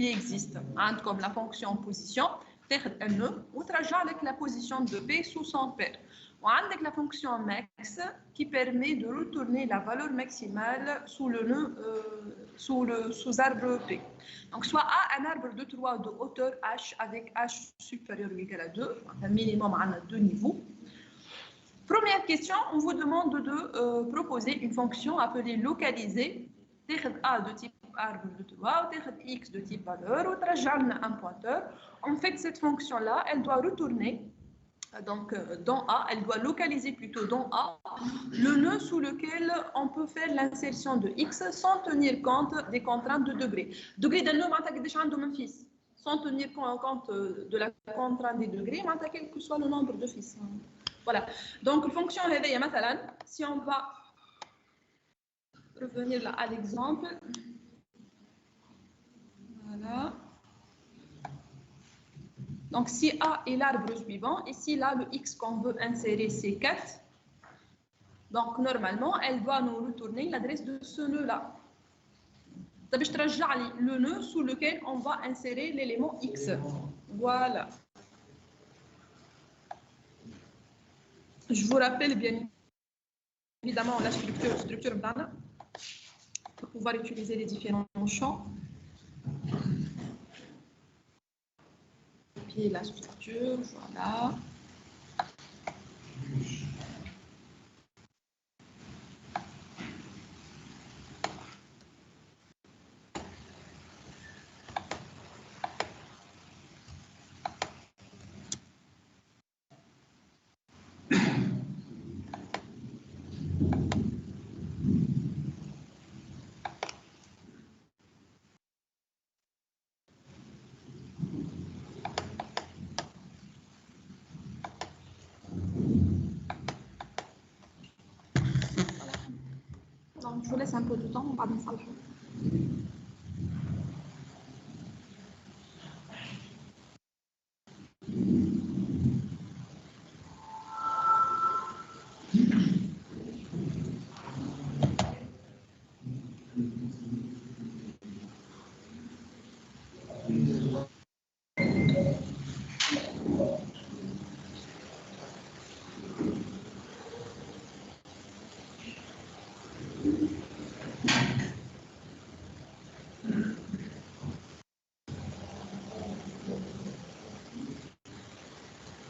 il existe comme la fonction position, تاخذ un nœud وترجع لك la position de P sous son paire. وعندك la fonction max qui permet de retourner la valeur maximale sous le nœud, sous arbre P. Donc soit A, un arbre de 3 de hauteur H avec H supérieur ou égal à 2, un minimum à 2 niveaux. Première question, on vous demande de proposer une fonction appelée localisée, A de type arbre de 3, ou X de type valeur, ou un pointeur. En fait, cette fonction-là, elle doit retourner, donc dans A, elle doit localiser plutôt dans A, le nœud sous lequel on peut faire l'insertion de X sans tenir compte des contraintes de degré. Degré d'un nœud, sans tenir compte de la contrainte des degrés, quel que soit le nombre de fils. Voilà. Donc, fonction réveil, si on va revenir là à l'exemple. Voilà. Donc, si A est l'arbre suivant, ici, là, le X qu'on veut insérer, c'est 4. Donc, normalement, elle doit nous retourner l'adresse de ce nœud-là. Le nœud sous lequel on va insérer l'élément X. Voilà. Je vous rappelle bien évidemment la structure banane pour pouvoir utiliser les différents champs. Copier la structure, voilà. Donc, je vous laisse un peu de temps, on va bien s'arrêter.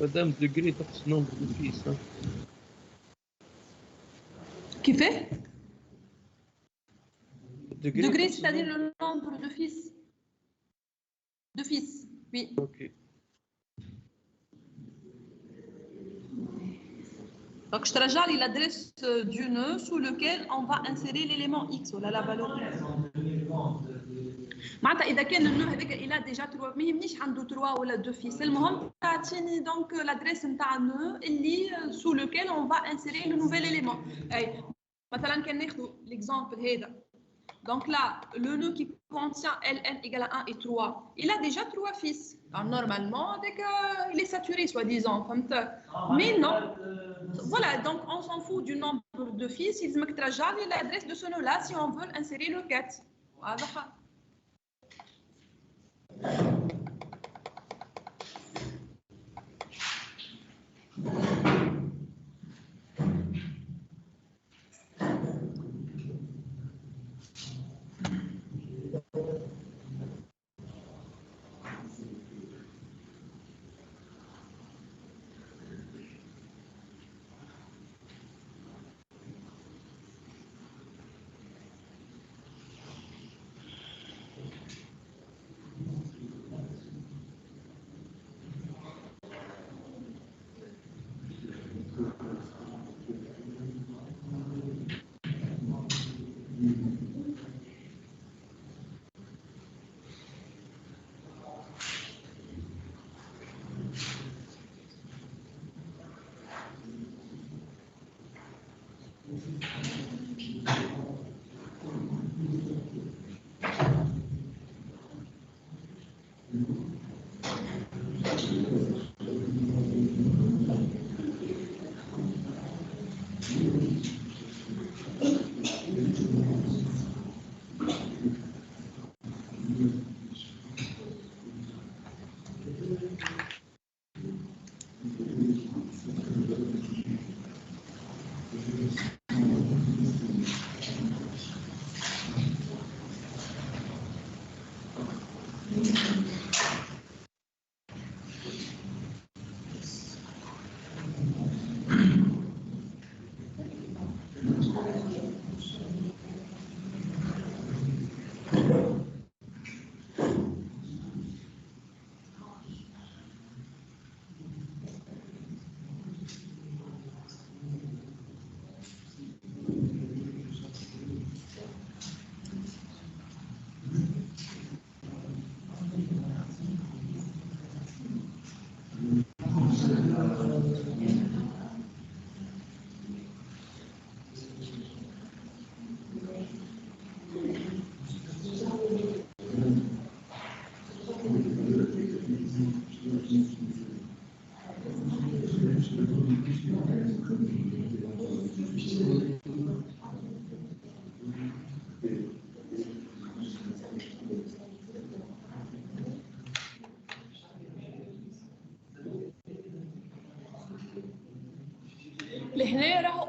Madame degré تقص nombre de fils. Qui fait degré, c'est-à-dire nombre... le nombre de fils. De fils, oui. Ok. Donc, je te rajoute l'adresse du nœud sous lequel on va insérer l'élément X, ou la valeur X. معناتها إذا كان النوع هذاك إلا ديجا 3 ما يهمنيش عنده 3 ولا 2 فيس المهم تعطيني دونك لادريس نتاع النوع اللي سو لوكيل اون فا انسيري لو نوفيل إليمون. أي مثلا كان ناخذ ليكزامبل هذا donc là le nœud qui contient Ln égale à 1 et 3 il a déjà 3 fils. Alors, normalement il est saturé soi-disant mais non. Voilà, donc on s'en fout du nombre de fils. Il me trajet l'adresse de ce nœud-là si on veut insérer le 4. Voilà.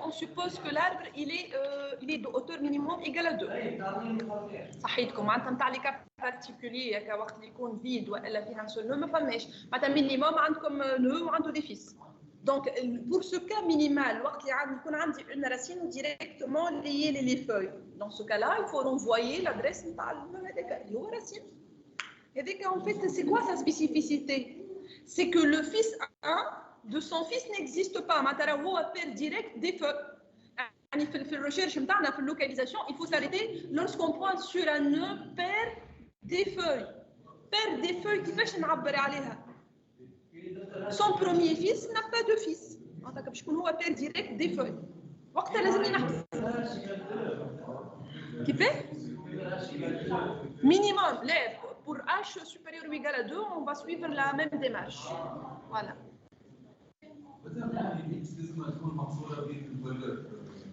on suppose que l'arbre il est de hauteur minimum égale à 2. صحيتكم معناتها نتاع لي كاب بارتيكولي هكا وقت اللي يكون فيد ولا فيها سول نو ما فماش معناتها مينيموم عندكم نو وعنده دي فيس. Donc pour ce cas minimal وقت اللي عندي يكون عندي une racine directement liée les feuilles. Dans ce cas-là, il faut renvoyer l'adresse نتاع هذاك اللي هو racine. هذاك en fait c'est quoi sa spécificité? C'est que le fils 1 de son fils n'existe pas. معناتها هو père direct des feuilles. يعني في الريشيرش نتاعنا في اللوكاليزاسيون il faut s'arrêter lorsqu'on pointe sur un nœud père des feuilles. Père des feuilles كيفاش نعبر عليها؟ Son premier fils n'a pas de fils. معناتها باش يكون هو père direct des feuilles. وقتها لازمني نحفظ. كيفاه؟ Minimum. لا pour h supérieur ou égal à 2 on va suivre la même démarche. Voilà.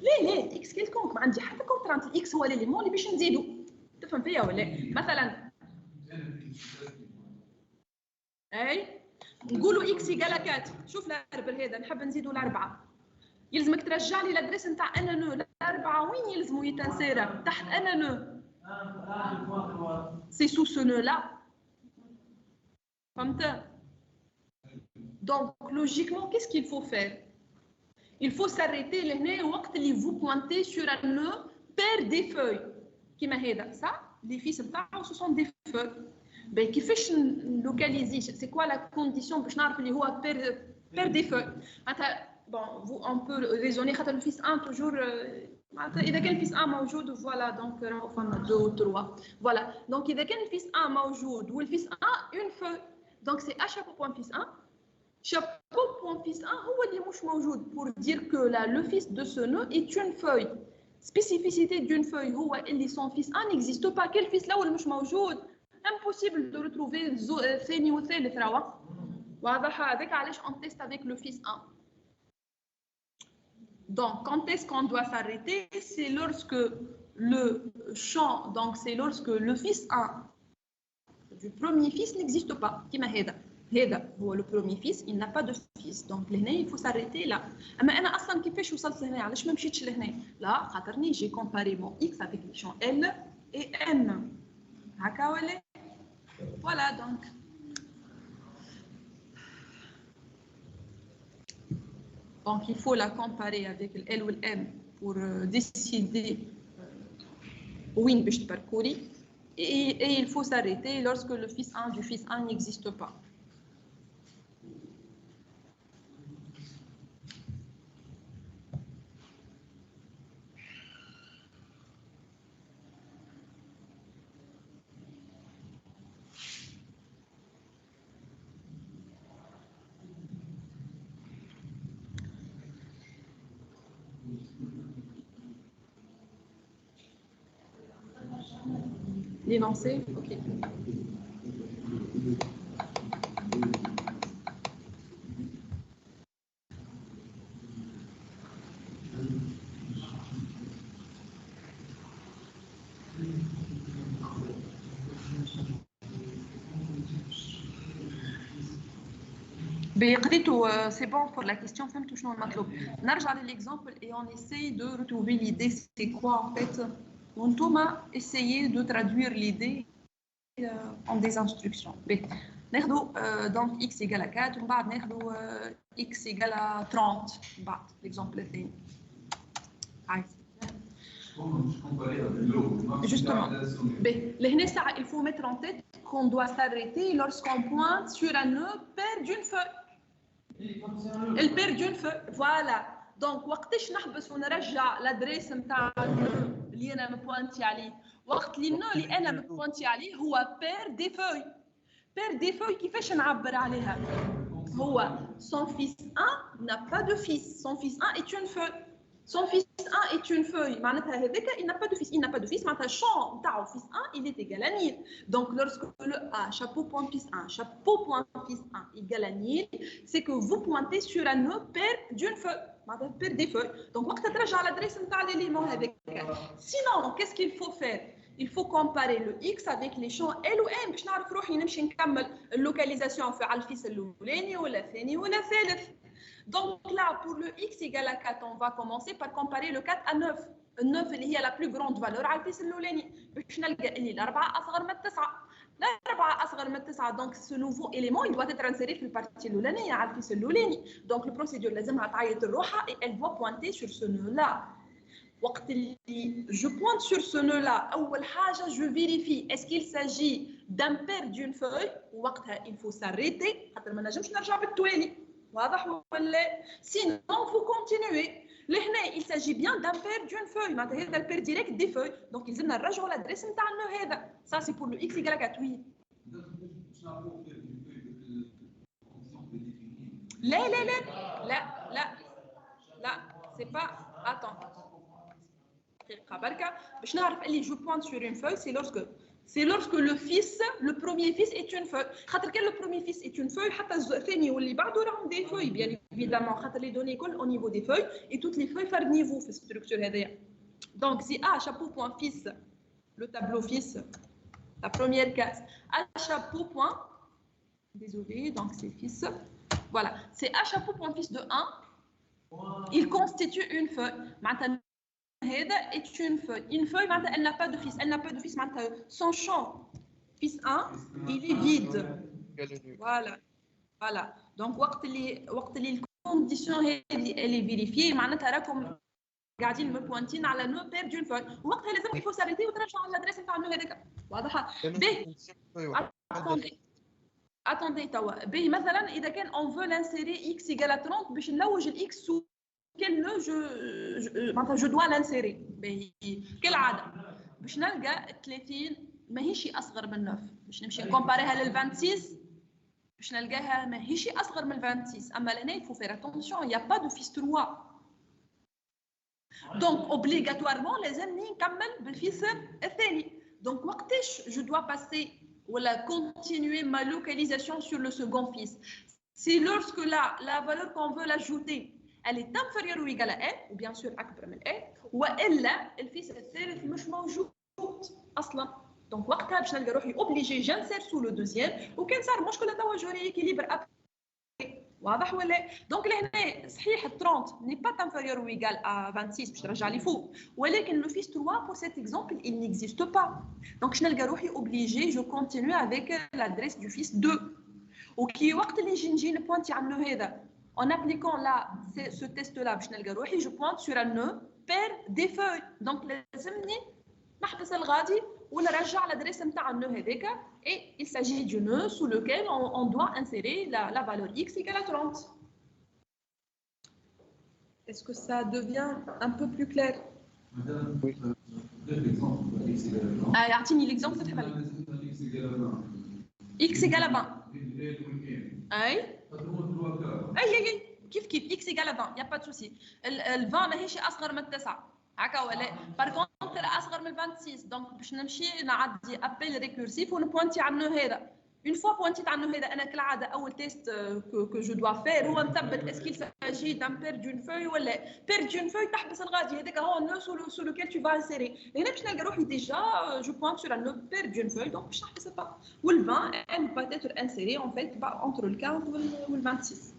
ليه اكس كيلكونك ما عندي حتى كونترانت الاكس هو ليليمون اللي باش نزيدو تفهم فيا ولا مثلا اي نقولوا اكس ايكال 4 شوف الاربل هذا نحب نزيدو الاربعه يلزمك ترجع لي لادريس نتاع انا نو الاربعه وين يلزموا يتنسيرا تحت انا نو سي سو سو نو لا فهمت donc logiquement qu'est-ce qu'il faut faire? Il faut s'arrêter لهنا وقت اللي vous pointez sur un nœud paire des feuilles كيما هذا صح les fils نتاعو ce sont des feuilles ben كيفاش نلوكاليزي c'est quoi la condition باش نعرف اللي هو paire des feuilles معناتها bon vous on peut raisonner خاطر le fils 1 toujours معناتها اذا كان الفيس 1 موجود فوالا دونك راهو فما 2 و 3 فوالا دونك اذا كان الفيس 1 موجود والفيس 1 une feuille donc c'est à chaque point fils 1 chapeau point fils 1 هو اللي مش موجود pour dire que là le fils de ce nœud est une feuille spécificité d'une feuille هو اللي son fils 1 n'existe pas quel fils là اللي مش موجود impossible de retrouver الثاني والثالث راهو واضح هذاك علاش on teste avec le fils 1 donc quand est-ce qu'on doit s'arrêter c'est lorsque le champ donc c'est lorsque le fils 1 du premier fils n'existe pas كيما هذا هذا هو le premier fils il n'a pas de fils donc لهنا il faut s'arrêter là اما انا اصلا كيفاش وصلت لهنا علاش ما مشيتش لهنا لا خاطرني j'ai comparé mon x avec les champs L et M هكا ولا voilà donc il faut la comparer avec le L ou le M pour décider où il peut parcourir et il faut s'arrêter lorsque le fils 1 du fils 1 n'existe pas. L'énoncé, ok. C'est bon pour la question, فهمتوا شنو المطلوب. نرجع للexemple et on essaye de retrouver l'idée, c'est quoi en fait. وانتوما essayez de traduire l'idée en des instructions. ناخذوا donc x égale à 4 ومن بعد ناخذوا x égale à 30 من بعد l'exemple الثاني. Justement. لهنا ساعة il faut mettre en tête qu'on doit s'arrêter lorsqu'on pointe sur un nœud paire d'une feuille. Elle perd d'une feuille. Voilà. Donc وقتاش نحبس ونرجع l'adresse نتاع اللي انا مبوانتي عليه وقت اللي النو اللي انا مبوانتي عليه هو بير دي فوي بير دي فوي كيفاش نعبر عليها هو son fils 1 n'a pas de fils son fils 1 est une feuille son fils 1 est une feuille. Il n'a pas de fils. Il n'a pas de fils. Le champ de fils 1, il est égal à nil. Donc, lorsque le A, chapeau point fils 1, chapeau point fils 1 égal à nil, c'est que vous pointez sur un nœud paire d'une feuille. Paire des feuilles. Donc, on va l'adresse de l'élément avec. Sinon, qu'est-ce qu'il faut faire? Il faut comparer le X avec les champs L ou M. باش نعرف روحي نمشي نكمل اللوكاليزاسيون في الفيس الاولاني ولا الثاني ولا الثالث. Donc là, pour le X égale à 4, on va commencer par comparer le 4 à 9. 9 اللي هي la plus grande valeur على الفيس الاولاني. باش نلقى اللي الأربعة أصغر من التسعة. الأربعة أصغر من التسعة. Donc ce nouveau élément, il doit être inséré في البارتي الأولانية على الفيس الأولاني. Donc le procédure لازمها تعيط الروحة et elle doit pointer sur ce nœud-là. وقت اللي je pointe sur ce nœud-là, أول حاجة je vérifie est-ce qu'il s'agit d'un paire d'une feuille ووقتها il faut s'arrêter خاطر ما نجمش نرجع بالتوالي. واضح ولا؟ Sinon vous continuez. لهنا il s'agit bien d'un paire d'une feuille. معناتها هذا البير ديريكت دي فeuilles. Donc يلزمنا نرجعوا l'adresse نتاع النœud هذا. Ça c'est pour le x égale à 4. Oui. لا لا لا لا لا لا c'est pas. Attends. Je pointe sur une feuille, c'est lorsque le fils, le premier fils est une feuille. Le premier fils est une feuille, des feuilles, bien évidemment. Les données au niveau des feuilles et toutes les feuilles par niveau de structure. Donc, si A, chapeau, point, fils, le tableau fils, la première case, A, chapeau, point, désolé, donc c'est fils. Voilà, c'est A, chapeau, point, fils de 1, il constitue une feuille. Maintenant, est une feuille. Une feuille, elle n'a pas de fils. Elle n'a pas de fils. Son champ, fils 1, il est vide. Voilà. Voilà. Donc, les conditions, elle est vérifiée. قاعدين me pointer على nœud paire d'une feuille. وقتها لازم il faut s'arrêter وترجع على l'adresse نتاع النœud هذاك. واضحة؟ Attendez توا. مثلا إذا كان on veut l'insérer x égale à 30 باش نلوج الx sous quel nœud je dois l'insérer. Quelle عادة باش نلقى 30 ماهيش أصغر من 9 باش نمشي نكومباريها لل 26 باش نلقاها ماهيش أصغر من 26. أما لهنا il faut faire attention, il n'y a pas de fils 3. Donc obligatoirement لازمني نكمل بالفيس الثاني. Donc وقتاش je dois passer ولا continuer ma localisation sur le second fils. C'est lorsque là la valeur qu'on veut l'ajouter elle est inférieure ou égale à n ou bien sûr أكبر من n وإلا الفيس الثالث مش موجود أصلا. Donc وقتها باش نلقى روحي obligé جنسير sous le deuxième وكان صار مشكلة توا جو rééquilibre après. واضح ولا؟ دونك لهنا صحيح 30 n'est pas inférieur ou égal à 26 باش نرجع لي فوق ولكن le fils 3 pour cet exemple il n'existe pas. Donc باش نلقى روحي obligé je continue avec l'adresse du fils 2 وكي وقت اللي نجي نبوانتي على النœud هذا en appliquant là ce test là باش نلقى روحي je pointe sur un nœud paire des feuilles. Donc لازمني نحبس الغادي ونرجع l'adresse نتاع النœud هذاك et il s'agit du nœud sous lequel on doit insérer la valeur x égale à 30. Est-ce que ça devient un peu plus clair? Madame, oui. L'exemple x égale à 20. أعطيني l'exemple فتح بالك. x égale à 20. x égale à 20. أي أي كيف x égale à 20 y a pas de souci. ال 20 ماهيش أصغر من 9 هكا ولا بار كونتر أصغر من 26 دونك باش نمشي نعدي أبل ريكورسيف ونبوانتي على النœud هذا. Une fois pointé على النœud هذا أنا كالعادة أول تيست que je dois faire هو نثبت est-ce qu'il s'agit d'un paire d'une feuille ولا paire d'une feuille تحبس الغادي هذاك هو النœud sur lequel tu vas insérer. هنا باش نلقى روحي déjà je pointe sur un nœud paire d'une feuille donc باش نحبس pas. وال 20 elle peut être insérée en fait entre le 15 وال 26.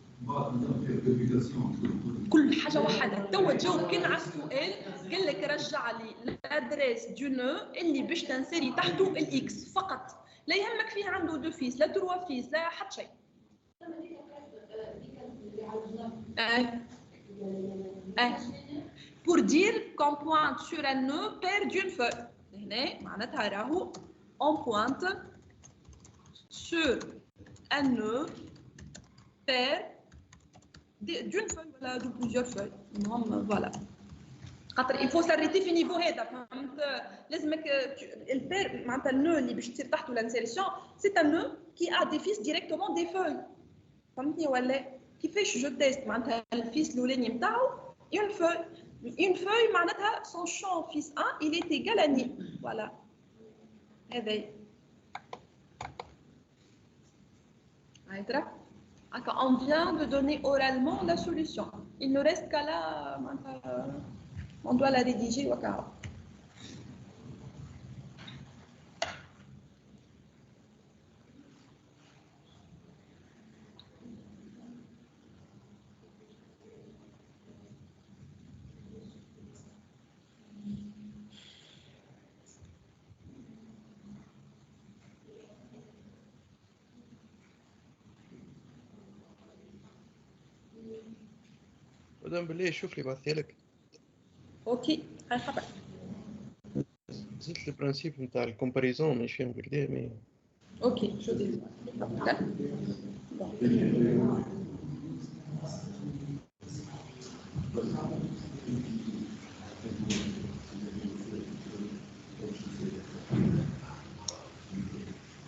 كل حاجه وحدها توا جاوب كان على السؤال قال لك رجع لي الادريس دو نو اللي باش تنسري تحته الاكس فقط لا يهمك فيه عنده دو فيس لا تروا فيس لا حتى شيء. pour dire qu'on pointe sur un nœud paire d'une feuille هنا معناتها راهو on pointe sur un nœud paire d'une feuille ولا de plusieurs feuilles. المهم voilà. خاطر il faut s'arrêter في niveau هذا فهمت لازمك البير معناتها النœud اللي باش تصير تحته l'insertion c'est un nœud qui a des fils directement des feuilles. فهمتني ولا كيفاش جو تيست معناتها الفيس الاولاني نتاعو une feuille Une feuille, معناتها son champ fils 1, il est égal à nil. Voilà. On vient de donner oralement la solution. Il ne reste qu'à la... On doit la rédiger. مدام بالله شوف لي بعثيها لك. اوكي هاي خبر. زدت البرانسيب نتاع الكومباريزون مش فاهم كدا مي. اوكي شو دي.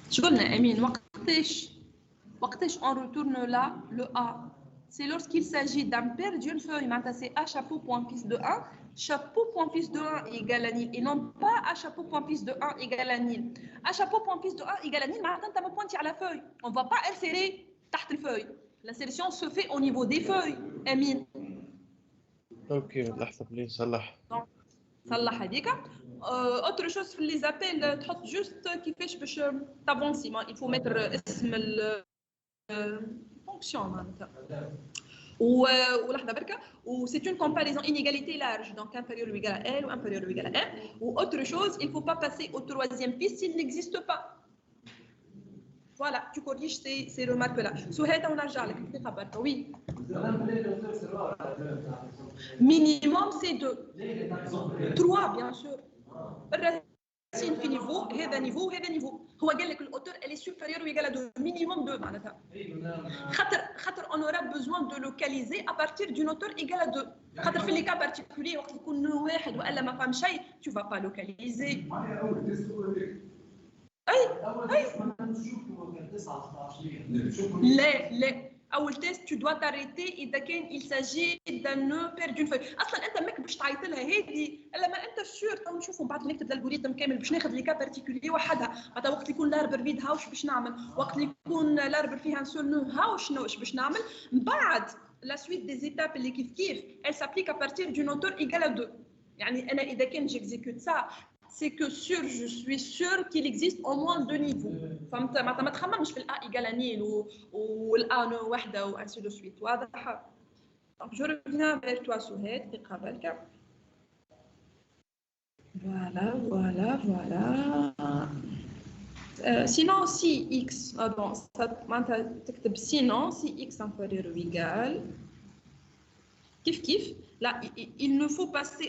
شو قلنا امين وقتاش on retourne là le A. C'est lorsqu'il s'agit d'un paire d'une feuille, c'est A chapeau point fils de 1, chapeau point fils de 1 égale à nil, et non pas A chapeau point fils de 1 égale à nil. A chapeau point fils de 1 égale à nil, tu me pointes à la feuille. On ne va pas insérer تحت الفeuille. L'insertion se fait au niveau des feuilles. Amine. Ok, لحظة بلي نصلح. صلح هذيك. Autre chose في les appels, تحط juste كيفاش باش t'avancer. Il faut mettre اسم ال fonction معناتها. ولحظه بركه c'est une comparaison inégalité large donc inférieur ou égal à L ou inférieur ou égal à M ou autre chose il faut pas passer au troisième piste s'il n'existe pas. Voilà, tu corriges ces remarques là. Souhaite on arrête لك دقيقه بركه. Oui. Minimum c'est 2. 3 bien sûr. الراسين في نيفو هذا نيفو هذا نيفو. هو قال لك الاوتور elle est supérieure ou égale à 2 minimum 2 معناتها. خاطر on aura besoin de localiser à partir d'une hauteur égale à 2. خاطر في les cas particuliers وقت يكون واحد والا ما فهم شيء tu vas pas localiser. اي لا اول تيست tu dois t'arrêter اذا كان il s'agit d'un nœud paire d'une feuille. اصلا انت ماك باش تعيط لها هذه الا ما انت سور. تو نشوفوا بعد نكتب الالغوريثم كامل باش ناخذ لي كا بارتيكولي وحدها. معناتها وقت يكون لاربر فيد هاوش باش نعمل، وقت يكون لاربر فيها ان سول نو هاوش باش نعمل. من بعد لا سويت دي زيتاب اللي كيف elle s'applique à partir d'une hauteur égale à 2. يعني انا اذا كان j'exécute ça c'est que je suis sûr qu'il existe au moins 2 niveaux. فهمت؟ ما تخممش في الA égale à nil والA وحده و ainsi de suite. واضح؟ Donc je reviens vers toi Souhaid دقيقة بركة. Voilà. Sinon si x bon ça معناتها تكتب sinon si x inférieur ou égal كيف là il ne faut passer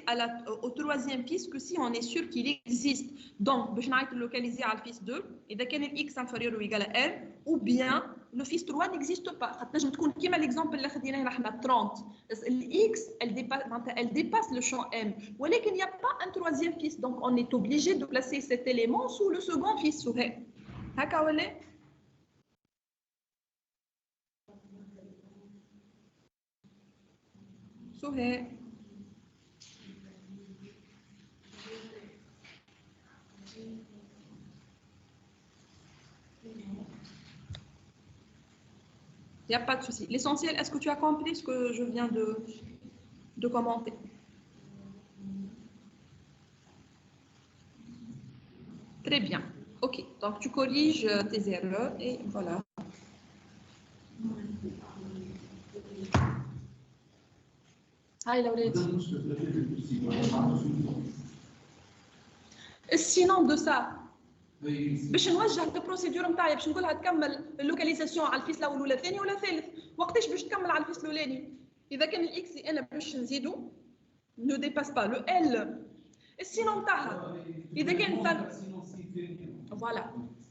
au troisième piste que si on est sûr qu'il existe. Donc باش نعيط localiser على الفيس 2 اذا كان x inférieur ou égal à n ou bien le fils 3 n'existe pas. خاطر تنجم تكون كيما l'exemple اللي خديناه نحنا 30 x elle dépasse le champ m ولكن il n'y a pas un troisième fils donc on est obligé de placer cet élément sous le second fils. هكا ولا Souhaid. Il n'y a pas de souci. L'essentiel, est-ce que tu as compris ce que je viens de commenter? Très bien. Ok. Donc, tu corriges tes erreurs et voilà. هاي الأولاد. Sinon de ça, باش نوجه البروسيدور نتاعي باش نقولها تكمل اللوكاليزاسيون على الفيس الاول ولا الثاني ولا الثالث. وقتاش باش تكمل على الفيس الاولاني؟ اذا كان الاكس انا باش نزيدو نو ديباس با لو ال السينو نتاعها. اذا كان فرق فوالا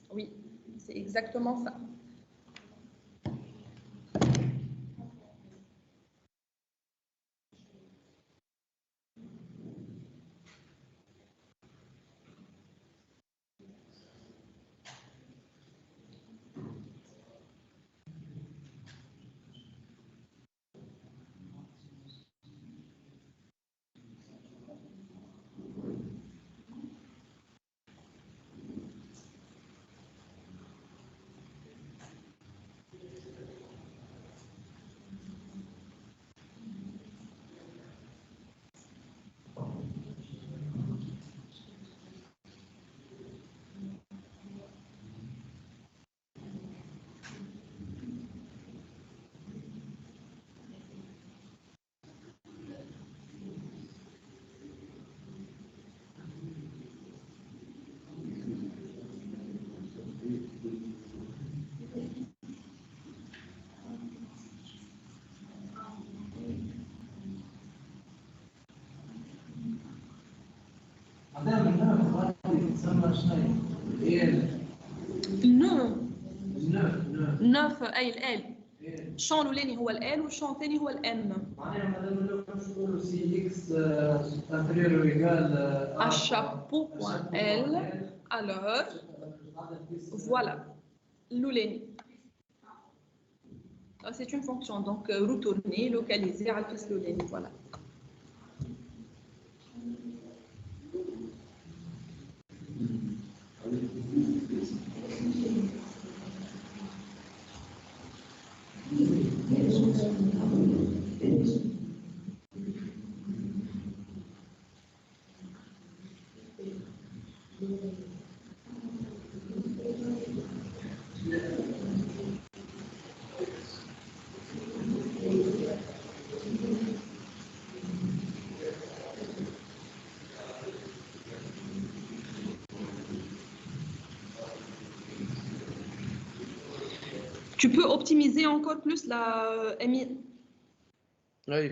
وي سي اكزاكتومون سا. Non. 9 أي ال الشون الأولاني هو ال والشون الثاني هو ال M. À chapeau point L, alors voilà l'ouleni. C'est une fonction donc retournée, localisée à l'office l'ouleni, voilà. Tu peux optimiser encore plus la MI. Oui,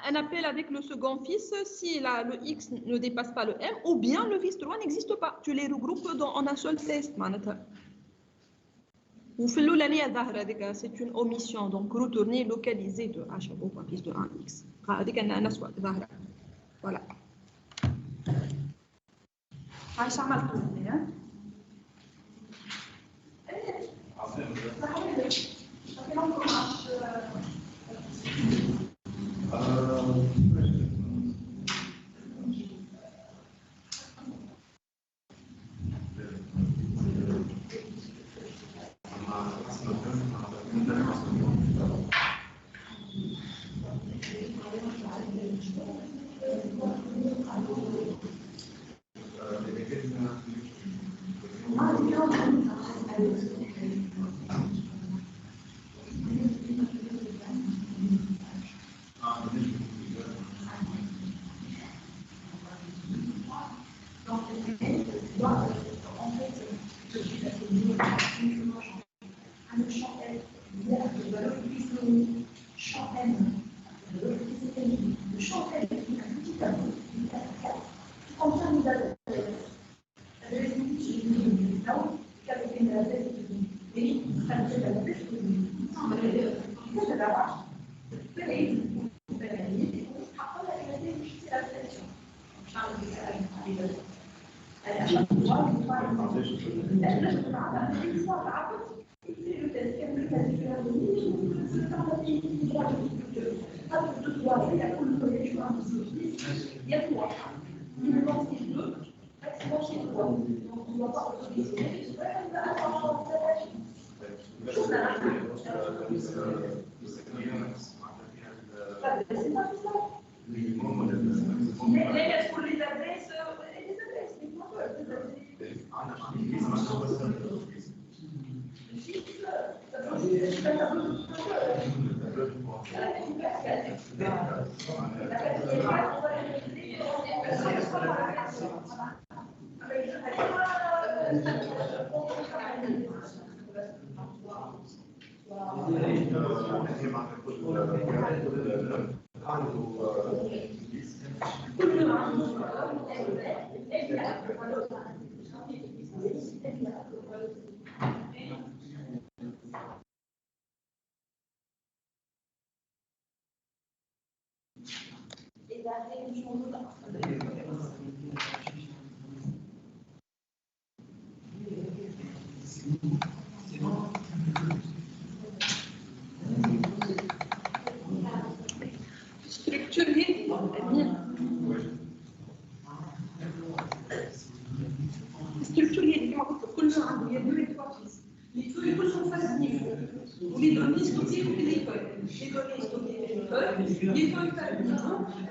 un appel avec le second fils si le X ne dépasse pas le M ou bien le fils 3 n'existe pas. Tu les regroupes en un seul test. C'est une omission, donc retourner localisée de H au fils de 1X. Voilà.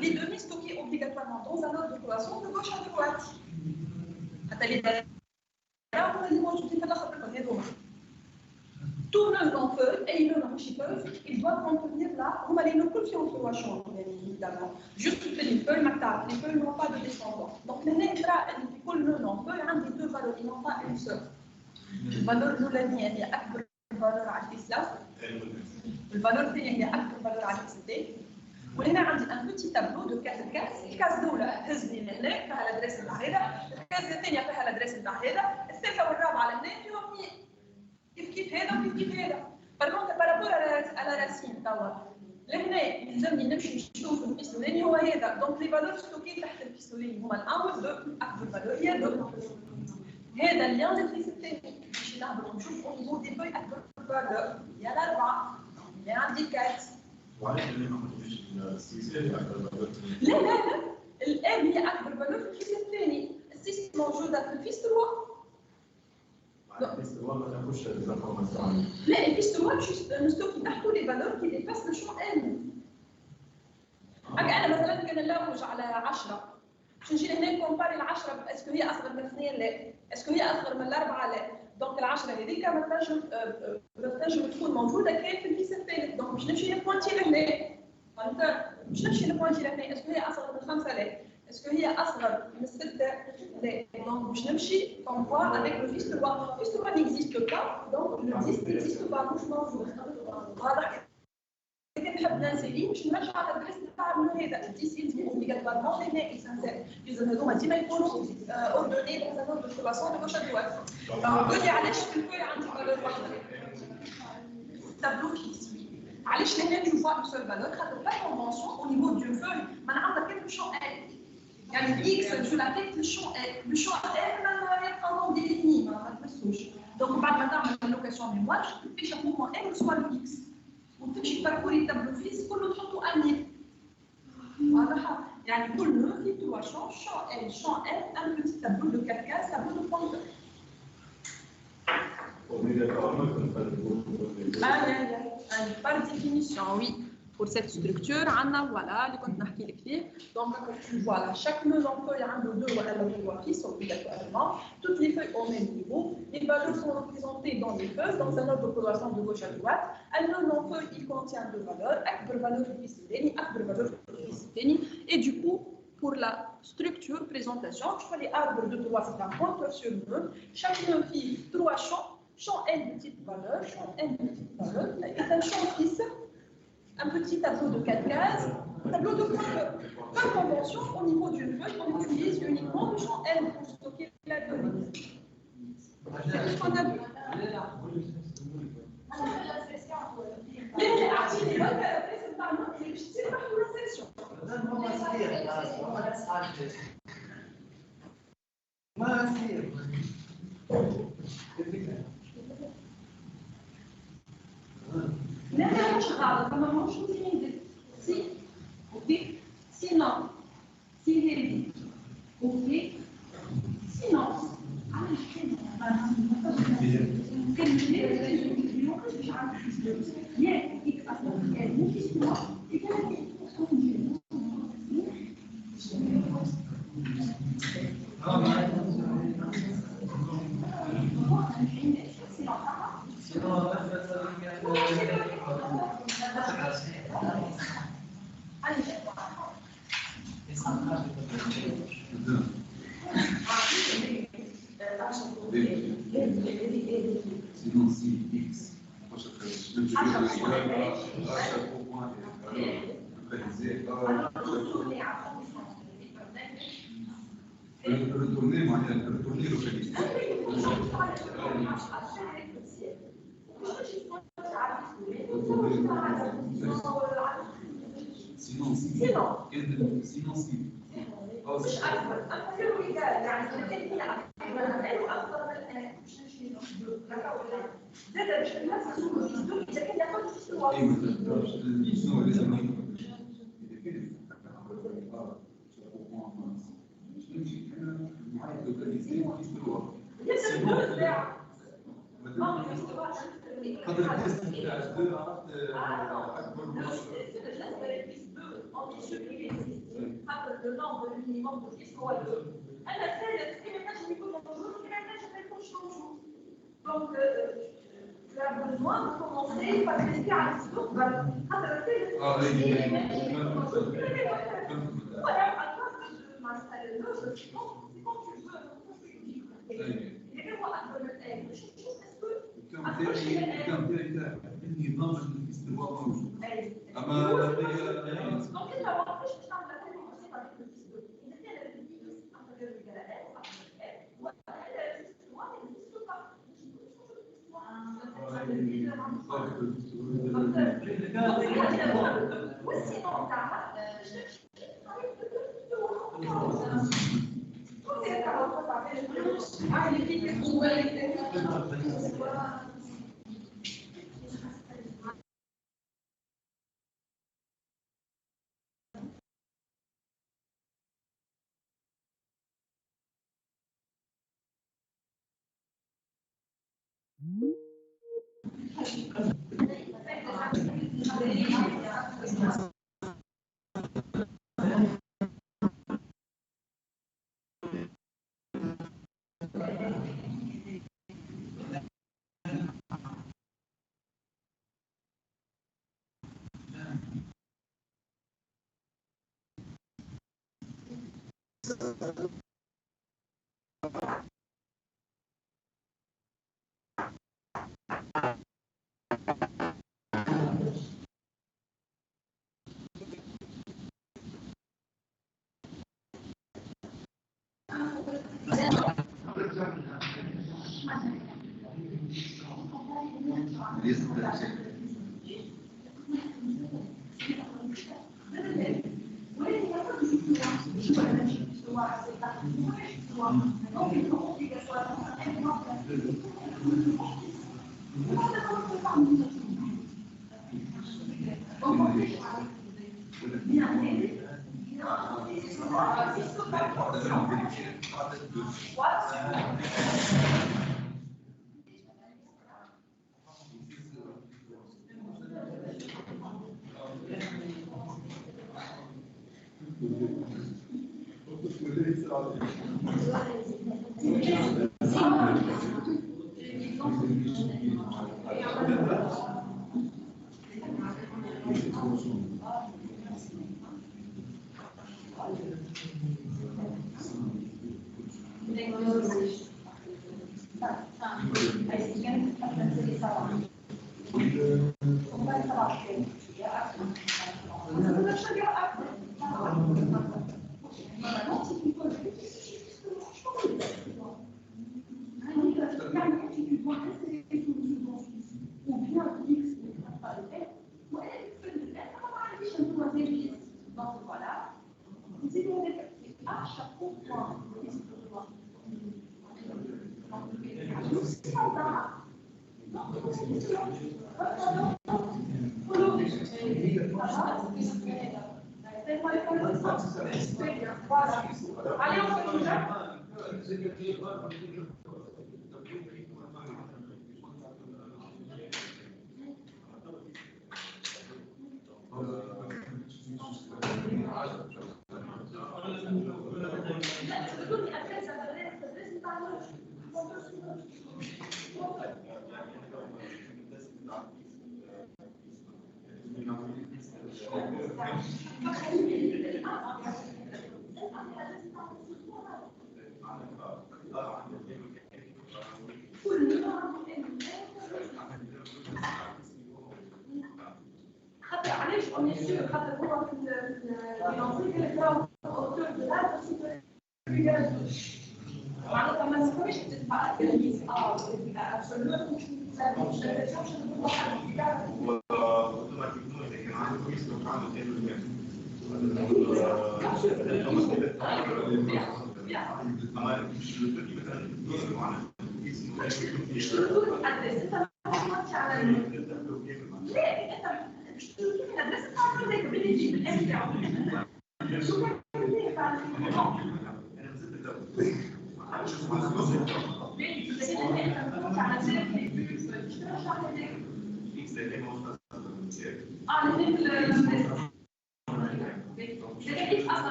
Les données stockées obligatoirement dans un ordre de croissance de gauche à droite. Tout le nom feuille et le nom chiffre, ils doivent contenir là, on va les noter en trois champs, évidemment. Juste que les feuilles n'ont pas de descendants. Donc, le nom feuille a des deux valeurs, ils n'ont pas une seule. La valeur l'oulani هي أكبر valeur على الإسلام. الvaleur الثانية هي أكبر valeur على الإسلام. وهنا عندي ان بوتي تابلو دو 4 كاس، الكاس الاولى هزني لهنا فيها الادريس نتاع هذا، الكاس الثانيه فيها الادريس نتاع هذا، الثالثه والرابعه لهنا فيهم كيف هذا وكيف هذا. بالكونت بارابور على راسين توا لهنا يلزمني نمشي نشوف البيستولين هو هذا، دونك لي فالور ستوكي تحت البيستولين هما الان والدو، اكبر فالور هي دو. هذا اللي الفيس الثاني باش نهبط نشوف او نيفو دي فوي اكبر فالور هي الاربعه، اللي عندي كات. وعلاش اللي ما نحطوش السيسي اكبر فالور؟ لا الان هي اكبر فالور في الفيس الثاني، السيس موجوده في الفيس 3. الفيس 3 ما تاخذش الانفورماسيون. لا الفيس 3 باش نستوكي تحته لي فالور كي ديباس لو شو ان. انا مثلا كان نلوج على 10 باش نجي لهنا نكومباري ال 10 اسكو هي اصغر من 2 لا، اسكو هي اصغر من 4 لا، دونك ال 10 هذيك ما تنجم تكون موجوده كاين في الفيس الثالث، دونك باش نمشي نبوانتي لهنا. فهمت؟ باش نمشي نبوانتي لهنا اسكو هي اصغر من 5 لا، اسكو هي اصغر من 6 لا، دونك باش نمشي كومبار افيك لو فيس 3. فيس 3 n'existe pas donc le 10 n'existe pas مش موجود. واضح؟ نحب ننسى باش نرجع على الادريس نتاع هذا الديس يلزم اوبليغاتوارمون لهنا يسانسير، لازم هذوما ديما يكونوا اوردوني دون ان اوتر كلاسون دو غوش ا دوات. قول لي علاش في الكل عندي فالور واحده تابلو فيكس؟ علاش لهنا نشوفوا اون سول فالور؟ خاطر لا كونفونسيون او نيفو دو فوي ما عندك كيف الشون ال، يعني اكس جو لافيكت للشون ال، لو شون ال ما يبقى ديفيني ما تمسوش، دونك بعد ما تعمل لوكاسيون ميموار تمشي شابومون ال سوا الاكس وتمشي تباركوري تابلو فيس كله تحطوا انيل. واضحه؟ يعني كل نوع فيه 3 شون، شون ال ان بوتي تابلو دو 4 كاس، تابلو دو بوينتر. Par définition, oui. Pour cette structure, on a voilà, les comptes n'arrêtent. Donc, comme tu vois là, chaque nœud feuille a deux ou trois fils obligatoirement. Toutes les feuilles au même niveau. Les valeurs sont représentées dans les feuilles, dans un ordre de progression de gauche à droite. Un nœud en feuille, il contient deux valeurs, une valeur de piscine, une valeur de piscine. Et du coup, pour la structure, présentation, tu vois les arbres de 3, c'est un pointeur sur nœud. Chaque nœud fait 3 champs. Champ N petite valeur, champ N petite valeur, et un champ fils, un petit tableau de 4 cases, tableau de pointeur. Par convention, au niveau d'une feuille, on utilise uniquement le champ N pour stocker la donnée. C'est tout ce qu'on a vu. Mais les articles, les votes, c'est par exemple, c'est partout la section. لا مش غلط، ما ماهوش مزيان. سي اوكي سينو سي هذي اوكي سينو علاش كان ياك اكس اصلا كان ماشي سوا Sinon, si X, retourner localisé. Sinon, si. مش اكبر اكثر مثال يعني الكلمه اكبر واكبر من الان مش نمشي نحدد زاد باش الناس يصدقوا اذا كان ياخذ الصور ايوه شنو لازم نمشي انا معايا لوكاليزي في الوقت قدر التست نتاع الدو اكبر من entre ceux qui existent, après le nombre minimum de fils هو 2. أنا الثالث كما كانش يكون موجود وكما كانش ما يكونش موجود. Donc tu as besoin de commencer par tester على المستقبل. خاطر الثالث voilà à toi de m'installer le jeu, c'est quand tu veux il est vraiment أكبر من الآن. باش نشوف est-ce que كم تاعي النظام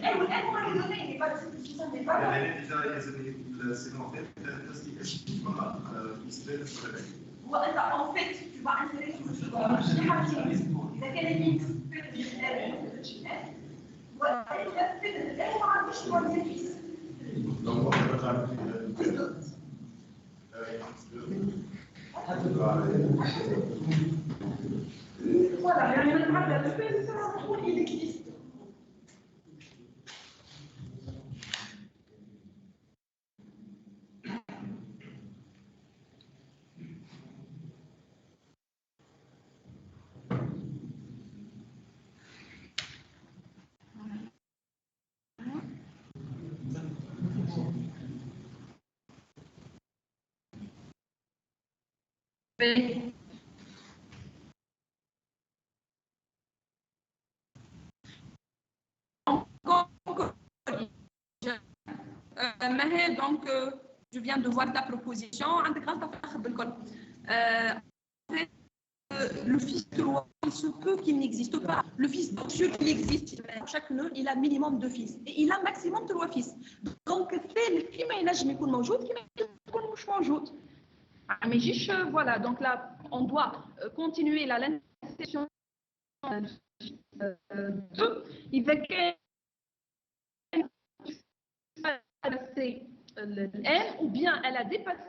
Elle, on va lui donner, il n'est pas En fait, tu vas insérer sur le إذا كان X voilà, يعني أنا نعرف الفيل تقول il existe. Donc, je viens de voir ta proposition. Le fils 3, il se peut qu'il n'existe pas. Le fils, bien sûr qu'il existe. Chaque nœud, il a minimum 2 fils. Et il a maximum 3 fils. Donc, كيما ينجم يكون موجود كيما يكون مش موجود. Mais juste, voilà, donc là, on doit continuer l'insertion de إذا كان dépassé le M ou bien elle a dépassé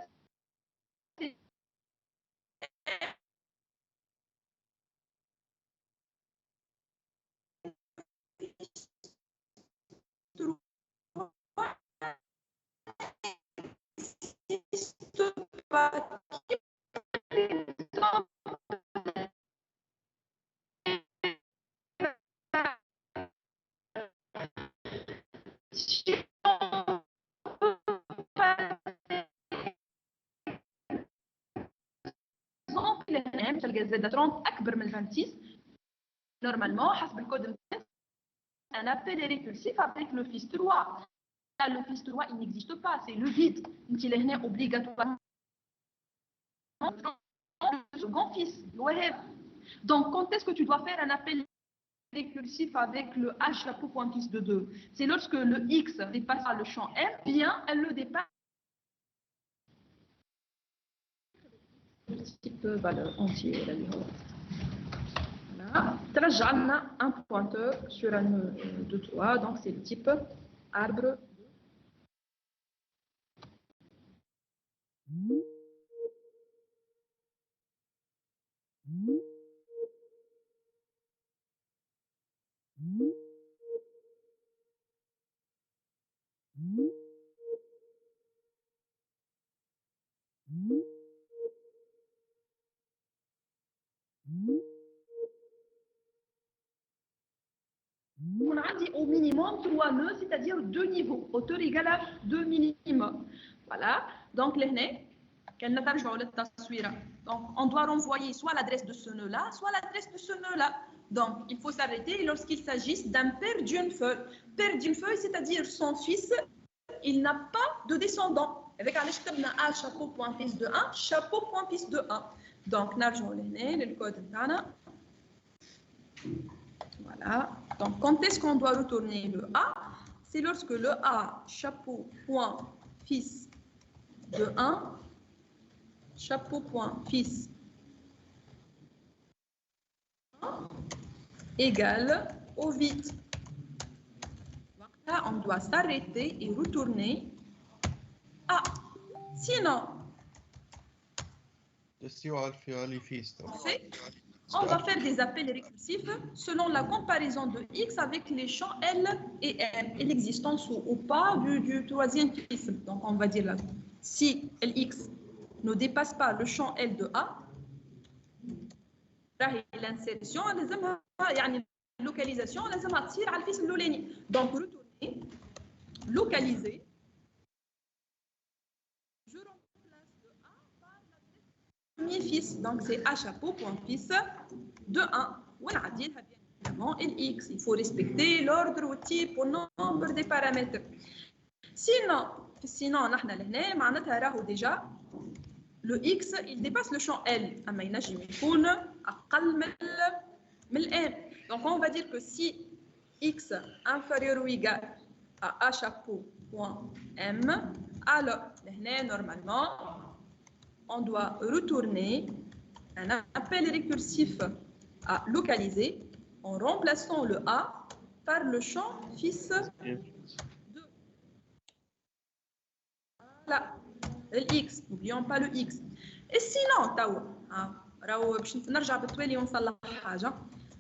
الجزء 30 أكبر من 26 normalement حسب الكود un appel est récursif avec le fils 3. Là, le fils 3, il n'existe pas, c'est le vide. Il est obligatoirement le second fils. Donc, quand est-ce que tu dois faire un appel récursif avec le H chapeau point fils de 2? C'est lorsque le X dépasse le champ M, bien elle le dépasse. Type valeur entière. Voilà. Un pointeur sur un nœud de 3, donc c'est le type arbre. On a dit au minimum 3 nœuds, c'est-à-dire 2 niveaux, hauteur égale à 2 minimum. Voilà, donc les nœuds, donc on doit renvoyer soit l'adresse de ce nœud-là, soit l'adresse de ce nœud-là. Donc il faut s'arrêter lorsqu'il s'agisse d'un père d'une feuille. Père d'une feuille, c'est-à-dire son fils, il n'a pas de descendant. Avec un A chapeau point fils de 1, chapeau point fils de 1. Donc, nous le code voilà. Donc, quand est-ce qu'on doit retourner le A? C'est lorsque le A chapeau point fils de 1, chapeau point fils égale au vide. Là, on doit s'arrêter et retourner A. Sinon, on va faire des appels récursifs selon la comparaison de X avec les champs L et M et l'existence ou pas du troisième fils. Donc, on va dire là, si Lx ne dépasse pas le champ L de A, l'insertion, localisation, donc retourner, localiser. Je remplace le A par l'adresse du premier fils, donc c'est A chapeau point fils de 1. On a dit bien évidemment Lx, il faut respecter l'ordre ou type ou nombre des paramètres. Sinon, on a déjà le X, il dépasse le champ L. Donc, on va dire que si X inférieur ou égal à chapeau.m. Alors, normalement, on doit retourner un appel récursif à localiser en remplaçant le A par le champ fils de voilà, X. N'oublions pas le X. Et sinon,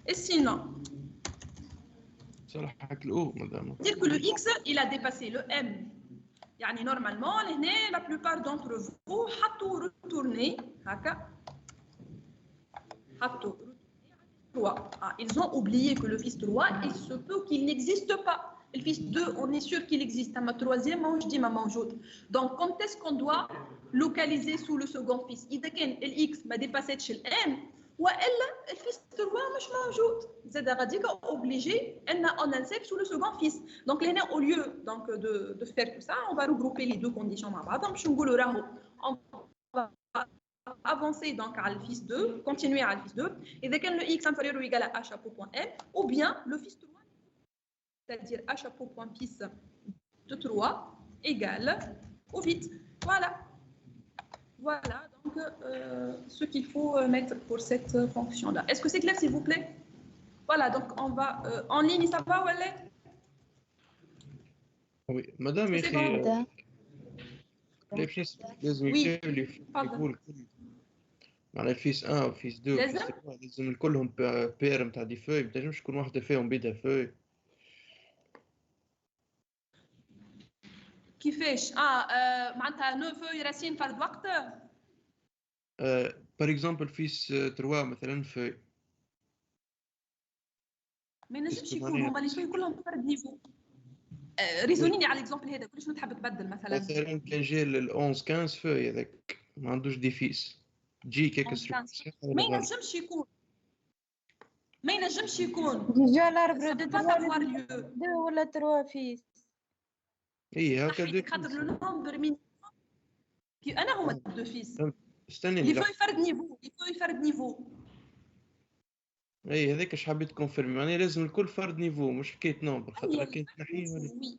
et sinon, dire que le X, il a dépassé le M. Yani normalement, la plupart d'entre vous, retourner, ils ont oublié que le fils 3, il se peut qu'il n'existe pas. Le fils 2, on est sûr qu'il existe. Ma troisième, je dis ma manjoute. Donc, quand est-ce qu'on doit localiser sous le second fils? Il dit que l'X m'a dépassé chez le M. Ou le fils 3, je manjoute. C'est-à-dire obligé, on insère sous le second fils. Donc, au lieu donc, de faire tout ça, on va regrouper les deux conditions. On va avancer donc à le fils 2, continuer à le fils 2, et dès que le x inférieur ou égal à chapeau.m, ou bien le fils 3, c'est-à-dire à chapeau.fils de 3 égale au vide. Voilà. Voilà donc ce qu'il faut mettre pour cette fonction-là. Est-ce que c'est clair, s'il vous plaît? Voilà, donc on va en ligne, ça va ou elle est? Oui, madame, c'est bon. les fils لازم يكونوا مع الفيس 1 وفيس 2 وفيس 3 لازم كلهم بير نتاع دي فوي، ما تنجمش تكون واحده فيهم بيدها فوي. كيفاش؟ معناتها نو فوي راسين فرد وقت؟ بار اكزومبل فيس 3 مثلا فوي ما ينجمش يكون هما لي فوي كلهم فرد نيفو. ريزونيني على الاكزومبل هذا، كلش تحب تبدل مثلا كان جا ال 11 15 فوي هذاك ما عندوش دي فيس تجي كيك ما ينجمش يكون ديجا الاربعه دو ولا تروا فيس. اي هكا خاطر لو نومبر مين كي انا هما دو فيس استني اللي فوي فرد نيفو اي هذاك اش حبيت كونفيرمي، معناها لازم الكل فرد نيفو مش حكايه نومبر، خاطر كاين تنحيه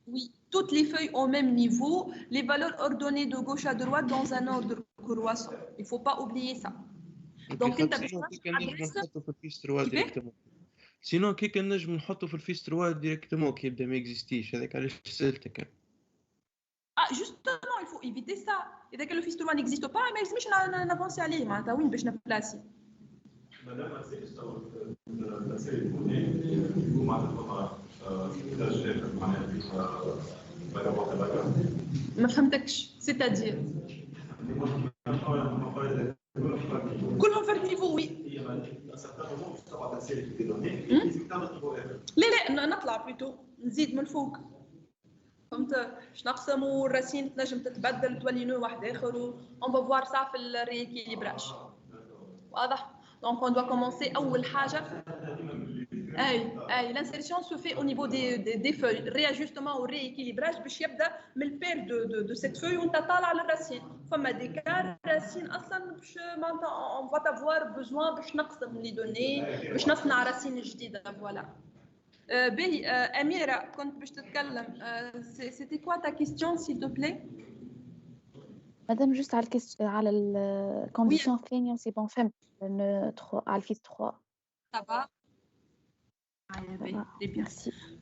oui toutes les feuilles au même niveau, les valeurs ordonnées de gauche à droite dans un ordre croissant. Il faut pas oublier ça. Donc انت باش نحطه في الفيس 3 ديريكتومون. سينو كي كان نجم نحطه في الفيس 3 ديريكتومون كي يبدا ما اكزيستيش، هذاك علاش سالتك. justement il faut éviter ça. اذا كان le fils 3 n'existe pas ما لازمش نافونسي عليه، معناتها وين باش نبلاسي. مادام الاسئله يكون معناتها ما فهمتكش سيتادير كلهم فرد نيفو. وي لا نطلع بلوتو نزيد من الفوق، فهمت؟ باش نقسموا الراسين تنجم تتبدل تولي نوع واحد اخر، اون فا فوار سا في الريكيليبراج. واضح؟ Donc on doit commencer أول حاجة. L'insertion se fait au niveau des feuilles. Réajustement ou rééquilibrage باش يبدا من البير de cette feuille وانت طالع على الراسين. فما دي كار راسين أصلا باش معناتها on va avoir besoin باش نقسم لي دوني باش نصنع راسين جديدة. Voilà. باهي أميرة كنت باش تتكلم. C'était quoi ta question s'il te plaît? مادام جوست على الكونديسيون الثانيه سي بون فهمت. على الفيس 3 ça va. Très bien.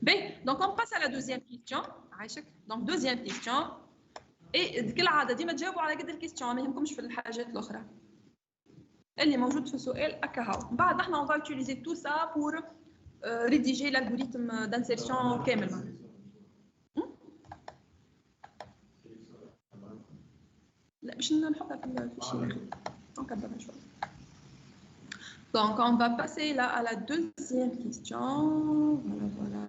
Bien, donc on passe à la deuxième question. Donc deuxième question. Et كالعادة ديما تجاوبوا على قد الكيستيون، ما يهمكمش في الحاجات الأخرى اللي موجود في السؤال أكاهو. بعد احنا on va utiliser tout ça pour rédiger l'algorithme d'insertion كامل. لا باش نحطها في الشيء نكبرها شوي. Donc on va passer là à la deuxième question. Voilà.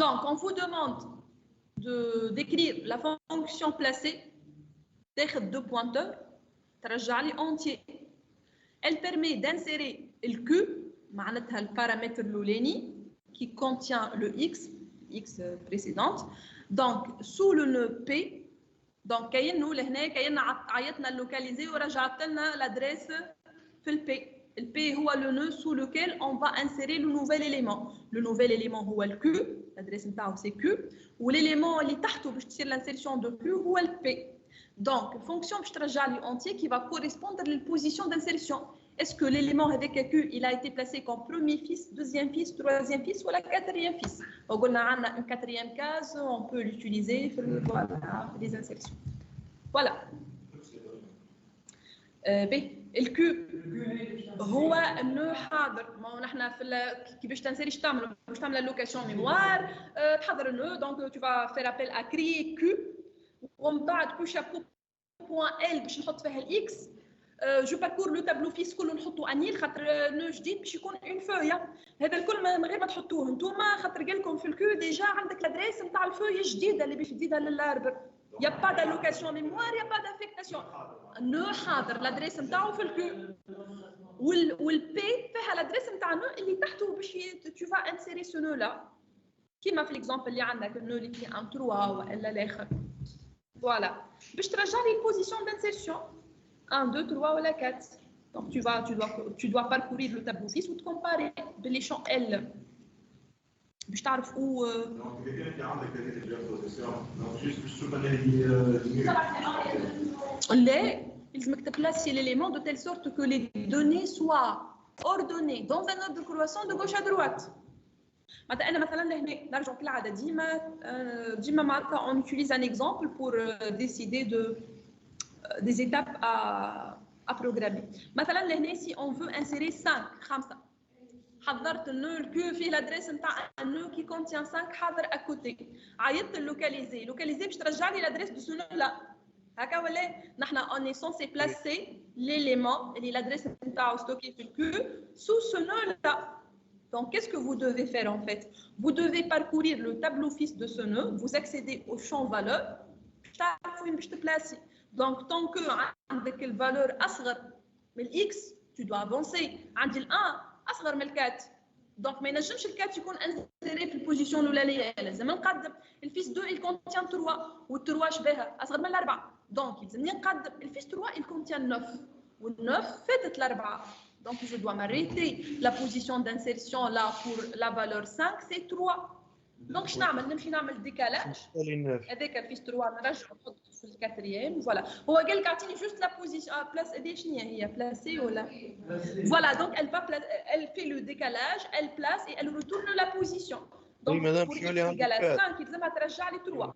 Donc on vous demande d'écrire la fonction placée تاخذ deux pointeurs ترجع لي entier. Elle permet d'insérer le Q معناتها البارامتر الاولاني qui contient le x précédente Donc, sous le nœud P, donc كاين لهنا كاين عيطنا اللوكاليزي ورجعت لنا l'adresse في ال P. Le P هو le nœud sous lequel on va insérer le nouvel élément. Le nouvel élément هو le Q, l'adresse نتاعو c'est Q, l'élément اللي تحته باش تصير l'insertion de Q هو le P. Donc, fonction باش ترجع لي entier qui va correspondre à la position d'insertion. Est-ce que l'élément avec Q il a été placé comme premier fils, deuxième fils, troisième fils ou la quatrième fils? Donc, on a une quatrième case, on peut l'utiliser pour les insertions. Voilà. B. Le Q هو النو حاضر. ما نحن في كيفاش تنسير ايش تعمل؟ باش تعمل اللوكاسيون ميموار تحضر النو دونك tu vas faire appel à créer Q ومن بعد كل شابو بوان ال باش نحط فيها الاكس. جو باركور لو تابلو فيس كله نحطو انيل خاطر نو جديد باش يكون اون فويا. هذا الكل من غير ما تحطوه نتوما خاطر قال لكم في الكو ديجا عندك لادريس نتاع الفويا الجديده اللي باش تزيدها للاربر. يا با d'allocation mémoire يا با d'affectation. نو حاضر لادريس نتاعو في الكو والبي فيها لادريس نتاع نو اللي تحته باش tu vas insérer ce nœud là كيما في ليكزامبل اللي عندك النو اللي فيه ان 3 ولا الاخر. Voilà. باش ترجع لي position d'insertion 1 2 3 ولا 4. Donc tu dois parcourir le tableau fils ou te comparer les champs L باش تعرف où لا لازمك تبلاسي l'élément de telle sorte que les données soient ordonnées dans un ordre croissant de gauche à droite. معناتها انا مثلا لهنا نرجع كالعاده ديما معناتها on utilise un exemple pour décider des étapes à programmer. مثلا لهنا si on veut insérer 5 حضرت النو الكو فيه l'adresse نتاع un nœud qui contient 5 حاضر à côté. عيطت اللوكاليزي باش ترجع لي l'adresse de ce nœud là. هكا ولا نحن on est censé placer l'élément اللي l'adresse نتاعو stocké في الكو sous ce nœud là. Donc, qu'est-ce que vous devez faire en fait? Vous devez parcourir le tableau fils de ce nœud, vous accédez au champ valeur, donc tant que avec la valeur أصغر من x, tu dois avancer. عندي 1 أصغر من 4. Donc, ما ينجمش ال 4 يكون inséré في البوزيشن الأولانية، لازم نقدم. الفيس 2 il contient 3 وال3 شبيهة أصغر من الأربعة. Donc, يلزمني نقدم. الفيس 3 il contient 9 وال9 فاتت الأربعة. Donc, je dois m'arrêter. La position d'insertion là pour la valeur 5, c'est 3. Donc, je vais faire le décalage. Avec le fils 3, je vais le quatrième. Voilà. On va regarder juste la position. Place, il y a placé ou là. Voilà. Donc, elle fait le décalage, elle place et elle retourne la position. Donc, oui, madame, pour égal à 5, il va ترجع لي 3.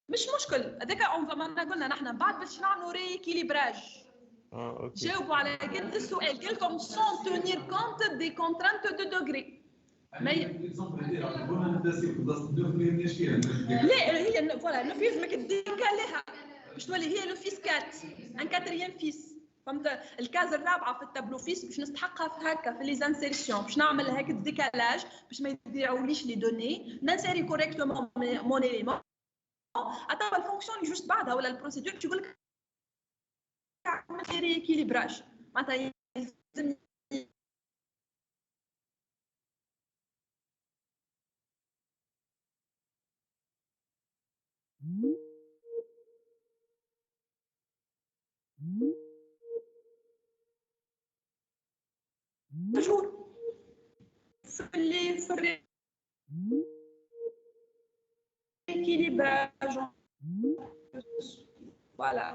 مش مشكل. هذاك on va ما قلنا نحن بعد باش نعملوا rééquilibrage. جاوبوا على قد السؤال قال لكم sans tenir compte des contraintes de degré. لا هي فوالا لو فيس ماك ديكاليها باش تولي هي لو فيس 4 ان كاتريام فيس. فهمت الكاز الرابعه في التابلو فيس باش نستحقها في هكا في لي زانسيرسيون باش نعمل هكا الديكالاج باش ما يضيعوليش لي دوني نانسيري كوريكتومون مون اليمون. اتوا الفونكسيون اللي جوست بعدها ولا البروسيدور تقول لك عمل ريكيليبراج معناتها يلزم toujours في l'équilibrage. Voilà.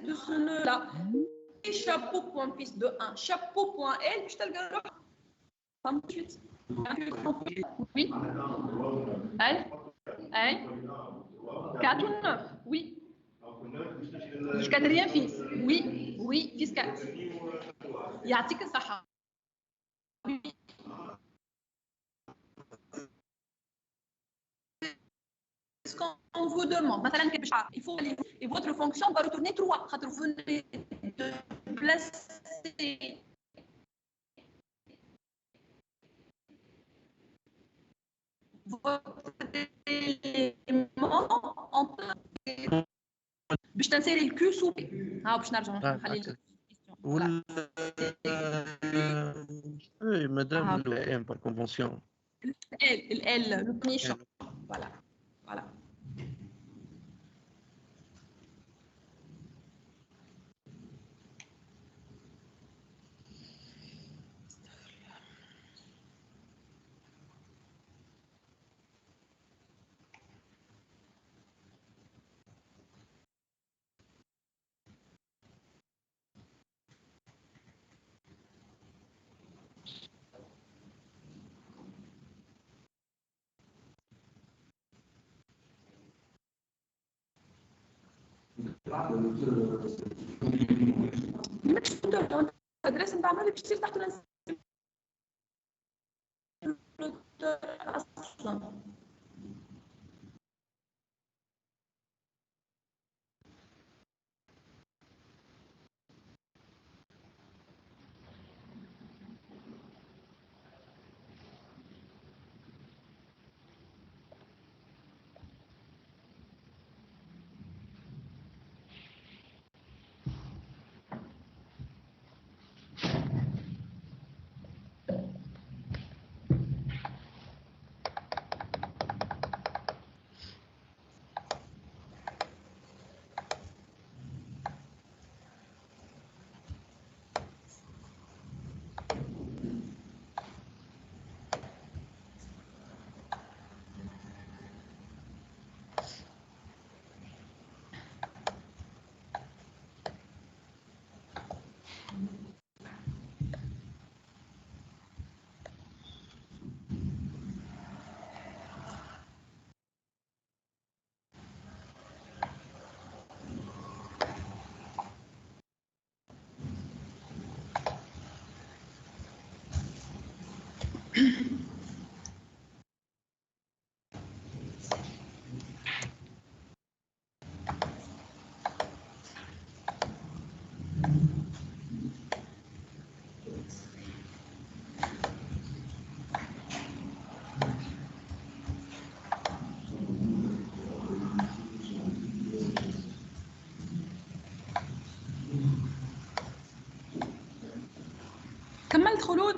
De ce nœud là et chapeau point fils de 1 chapeau point L je te le garde 28 oui 4 ou 9 oui le quatrième fils oui fils 4 يعطيك الصحة. Ce qu'on vous demande, il faut aller, et votre fonction va retourner 3. Vous venez de placer votre élément باش تنسيري الكيو سو بي. ها باش نرجع نخلي لك ولا اي مادام الام بار كونفونسيون ال لو بني شون. فوالا فوالا. ماكش تدور الادريس نتاعنا اللي باش تصير تحت اصلا. كملت خلود؟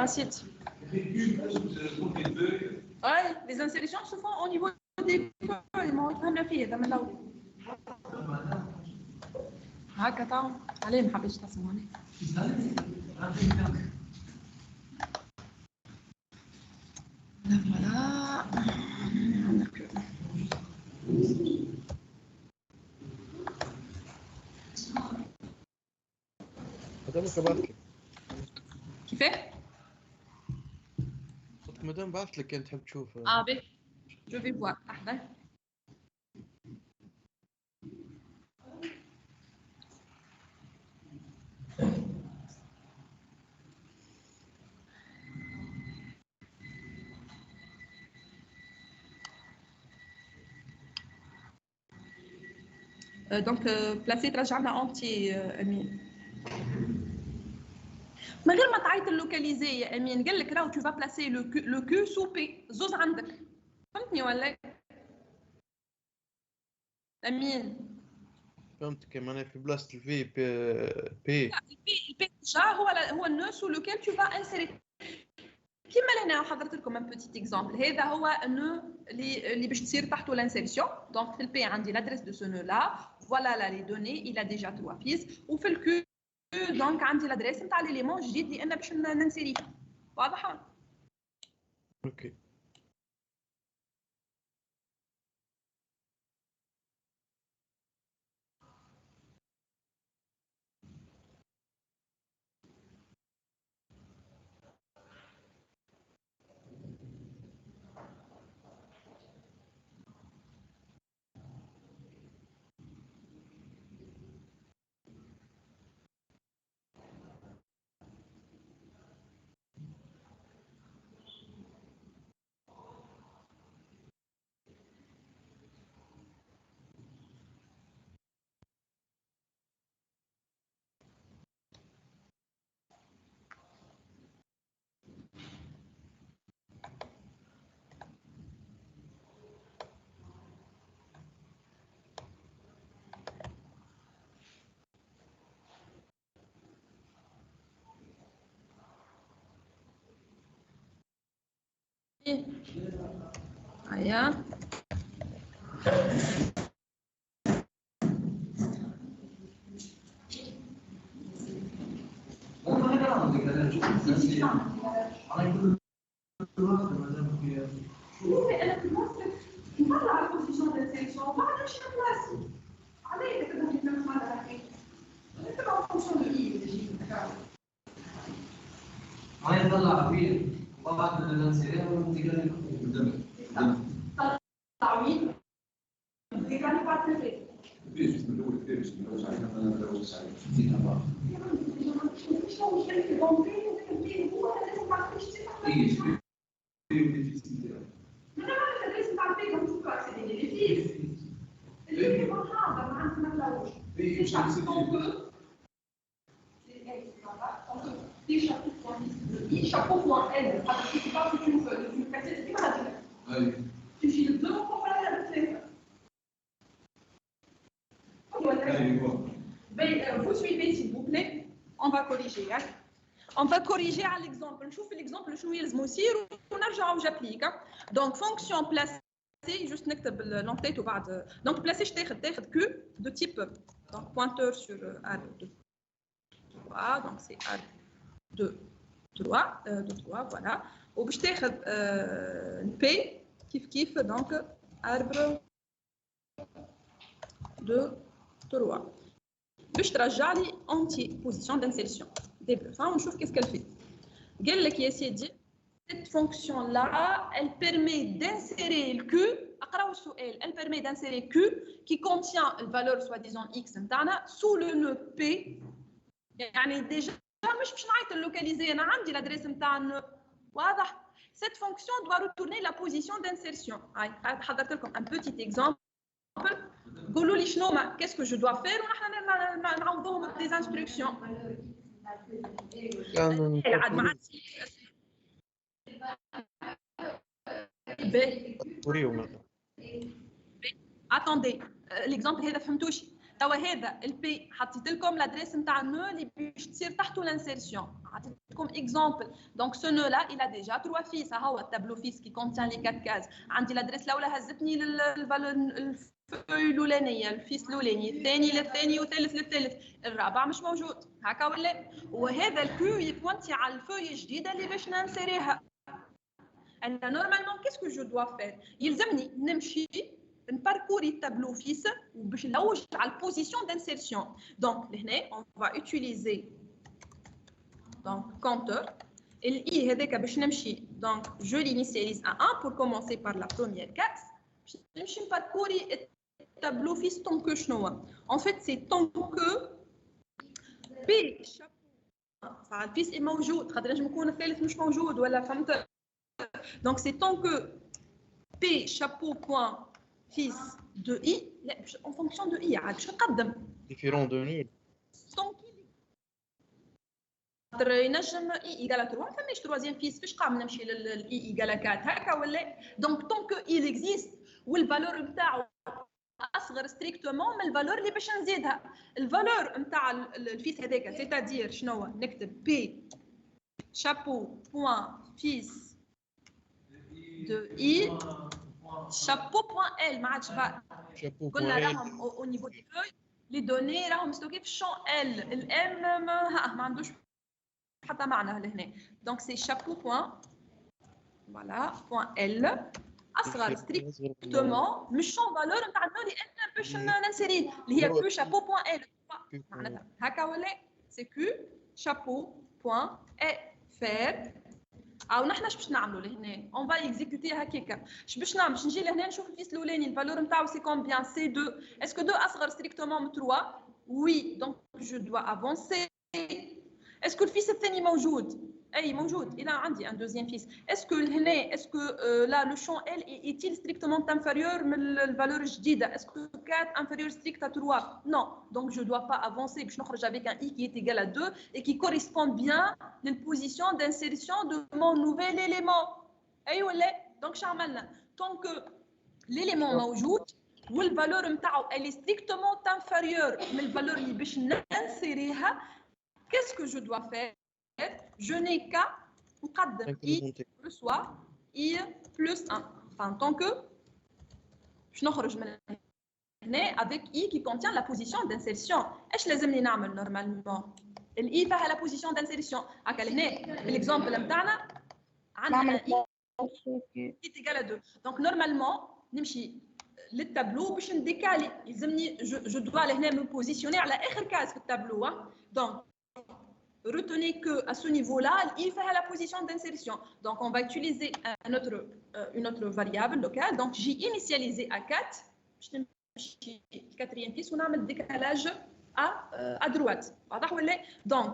Ensuite, ouais, les insérations se font au niveau des feuilles. ما فيه هذا من الأول. هكا تعال. عليه ما حبيتش تسمعني. Voilà. مدام بعثت لك كيفاه؟ مدام بعثت لك كان تحب تشوف باهي جو في فوار لحظة. دونك بلاسي ترجعنا اونتي امين من غير ما تعيط اللوكاليزي يا امين. قال لك راهو تو فا بلاسي لو كو سو بي زوز عندك. فهمتني ولا امين؟ فهمتك معناها في بلاصة الفي بي البي جا هو النو سو لوكيل تو فا انسيري. كيما لهنا حضرت لكم ان بوتيت اكزامبل. هذا هو النو اللي باش تصير تحته لانسيرسيون. دونك في البي عندي لادريس دو سو نو لا فوالا لا لي دوني الى ديجا 3 فيز. وفي الكو دونك عندي لادريس نتاع ليليمون جديد اللي انا باش ننسيريه. واضحه؟ اوكي. هيا نطلع البوزيشن ديال السيليكسيون وبعد نمشي نبلاصي. علاه كتبدا في المال هكاك؟ نتبع فونكسيون دو اي اللي هاي نطلع وين وبعد ننسيها ونتقابل قدامك طلع وين؟ كان بارتيزي. ليش من الاول كيفاش نلوج عليك انا نلوج عليك زيد بعض شنو مشكل في بونكي وكيف هو هذا ما عرفتش ايش في لا التدريس نتاع البيت مش كاسي لي فيس اللي هو حاضر ما عندنا ملاوش اي مش نسيت chapeau point L, parce que c'est pas que tu me casses, c'est pas la اي tu files le deux pour faire la tête. Vous suivez s'il vous plaît, on va corriger. Hein? On va corriger à l'exemple. نشوف l'exemple شنو يلزم يصير ونرجعوا جابليك. Donc fonction placée, juste نكتب l'entête وبعد. Donc placée تاخذ Q de type donc pointeur sur arbre 2. 3, donc c'est arbre 2 3 voilà. وباش تاخذ P كيف donc arbre 2 3 باش ترجع لي انتي بوزيشن دانسيرسيون دي بلوس. ونشوف كيس كال في. قال لك يا سيدي cette fonction là elle permet d'insérer le Q. اقراو السؤال. elle permet d'insérer Q qui contient la valeur soi-disant x نتاعنا sous le nœud P. يعني ديجا مش باش نعيط اللوكاليزي انا عندي l'adresse نتاع النœud. واضح؟ cette fonction doit retourner la position d'insertion. هاي حضرت لكم un petit exemple. قولوا لي شنو ما qu'est-ce que je dois faire ونحن نعوضوهم des instructions. عاد ما attendez l'exemple هذا فهمتوش؟ توا هذا البي حطيت لكم l'adresse نتاع النو اللي باش تصير تحته l'insertion. عطيت لكم exemple. donc ce nœud là il a déjà 3 fils. ها هو التابلو فيس qui contient les 4 cases. عندي l'adresse الاولى هزتني الاولانيه الفيس الاولاني الثاني للثاني والثالث للثالث الرابع مش موجود هكا ولا. وهذا الكو يبونتي على الفوي الجديده اللي باش ننسريها. انا نورمالمون كيسكو جو دوا فير يلزمني نمشي نباركوري التابلو فيس وباش نلوج على البوزيسيون دانسيرسيون. دونك لهنا اون فا اوتيليزي donc compteur. Et i هذاك باش نمشي donc je l'initialise à 1 pour commencer par la première case. باش نمشي نباركوري التابلو فيس tant que شنو هو. En fait c'est tant que P chapeau فالفيس est موجود خاطر نجم يكون الثالث مش موجود ولا فهمت. Donc c'est tant que P chapeau point fils de i en fonction de i عاد باش نقدم différent de nul. tant qu'il ينجم اي ايكال 3 فماش تروازيام فيس فاش قام نمشي للاي ايكال 4 هكا ولا دونك طونك il existe والفالور نتاعو اصغر ستريكتومون من الفالور اللي باش نزيدها. الفالور نتاع الفيس هذاك سيتادير شنو هو نكتب بي شابو بوين فيس دو اي شابو بوين ال ما عادش فا قلنا راهم او نيفو دي فوي لي دوني راهم ستوكي في الشون ال الام ما عندوش حتى معنى لهنا. دونك سي شابو بوين فوالا بوين ال اصغر ستريكتومون من الشون فالور نتاع النو اللي انا باش ننسريه اللي هي كو شابو بوين ال معناتها هكا ولا سي كو شابو بوين اي فير. او نحن اش باش نعملوا لهنا اون فا اكزيكوتي هكاكا. اش باش نعمل باش نجي لهنا نشوف الفيس الاولاني الفالور نتاعو سي كومبيان سي 2 اسكو 2 اصغر ستريكتومون من 3 وي دونك جو دوا افونسي. اسكو الفيس الثاني موجود اي موجود الى عندي ان دوزيام فيس اسكو هنا اسكو لا لو شون ال ايتيل ستريكتومون انفيريور من الفالور الجديده اسكو 4 انفيريور ستريكت 3 نو دونك جو دوا با افونسي باش نخرج avec un i qui est égal à 2 et qui correspond bien la position d'insertion de mon nouvel élément. اي ولا دونك شنو عملنا tant que l'élément موجود والفالور نتاعو elle est strictement inférieure من الفالور اللي باش ننسريها. Qu'est-ce que je dois faire? Je n'ai qu'à نقدم i reçoit i plus 1. Enfin, tant que je نخرج من هنا avec i qui contient la position d'insertion. ايش لازمني نعمل normalement؟ ال i فيها la position d'insertion. هكا لهنا l'exemple نتاعنا عندنا i est égal à 2. Donc normalement نمشي للتابلو باش نديكالي يلزمني جو دوا لهنا me positionner على اخر كاس في التابلو. Donc retenez que à ce niveau-là, il fait la position d'insertion. Donc, on va utiliser une autre variable locale. Donc, j'ai initialisé à 4. Je vais quatrième pièce, on a un décalage à droite. Donc,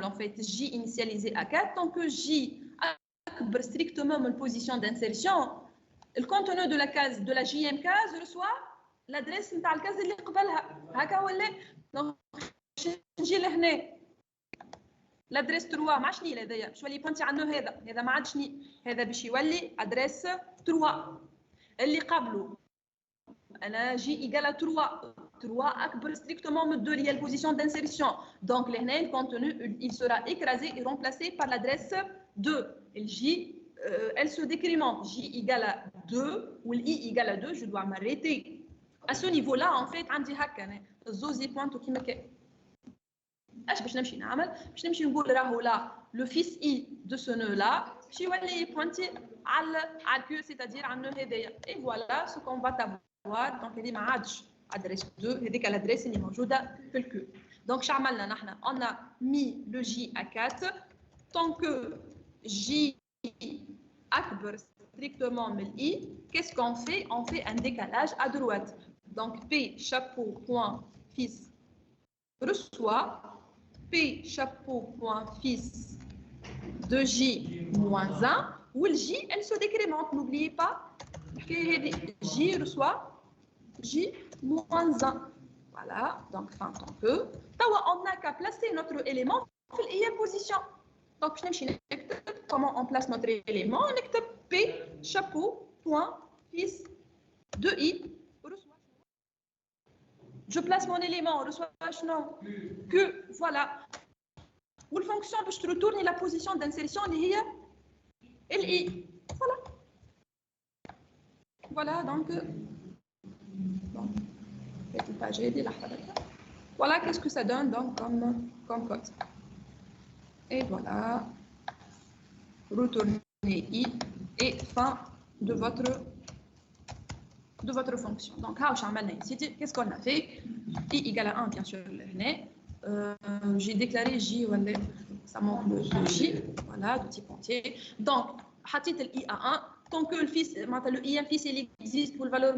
en fait, j'ai initialisé à 4. Tant que j'ai strictement une position d'insertion, le contenu de la case, de la JM case, reçoit l'adresse de la case اللي قبلها. Donc, نجي لهنا لادريس 3 مع شنو هذايا باش يولي بونتي عنه هذا ما عادش هذا باش يولي ادريس 3 اللي قبله انا جي ايكال 3 اكبر ستريكتومون من 2 اللي هي البوزيسيون دانسيرسيون. دونك لهنا الكونتوني il sera écrasé et remplacé par l'adresse 2. الجي elle se décrémente j égale à 2 ou i égale à 2 je dois m'arrêter à ce niveau là. En fait عندي هكا انا الزوز يبوينتو كيما كان. اش باش نمشي نعمل باش نمشي نقول راهو لا لو فيس اي دو سو نو لا باش يولي بوينتي على الكيو سيتادير على النو هذايا. اي فوالا سو كون فا تافوار. دونك هذه ما عادش ادريس 2 هذيك الادريس اللي موجوده في الكيو. دونك شو عملنا نحن اون ا مي لو جي ا 4 طون كو جي اكبر strictement من i. Qu'est-ce qu'on fait? On fait un décalage à droite. Donc p chapeau point fils reçoit P chapeau point fils de J moins 1 où le J elle se décrémente. N'oubliez pas que J reçoit J moins 1. Voilà, donc fin tant que. On n'a qu'à placer notre élément dans la position. Donc comment on place notre élément? On écrit P chapeau point fils de I. Je place mon élément, on reçoit que voilà. Ou la fonction je te retourne la position d'insertion اللي هي ال voilà. Voilà donc petite page دي لحظة. Voilà qu'est-ce que ça donne donc comme code. Et voilà. Retournez i et fin de votre fonction. Donc, qu'est-ce qu'on a fait? I égale à 1, bien sûr, j'ai déclaré J, ça manque le J, voilà, de type entier. Donc, حطيت ال I à 1, tant que le fils, le I fils il existe pour le valeur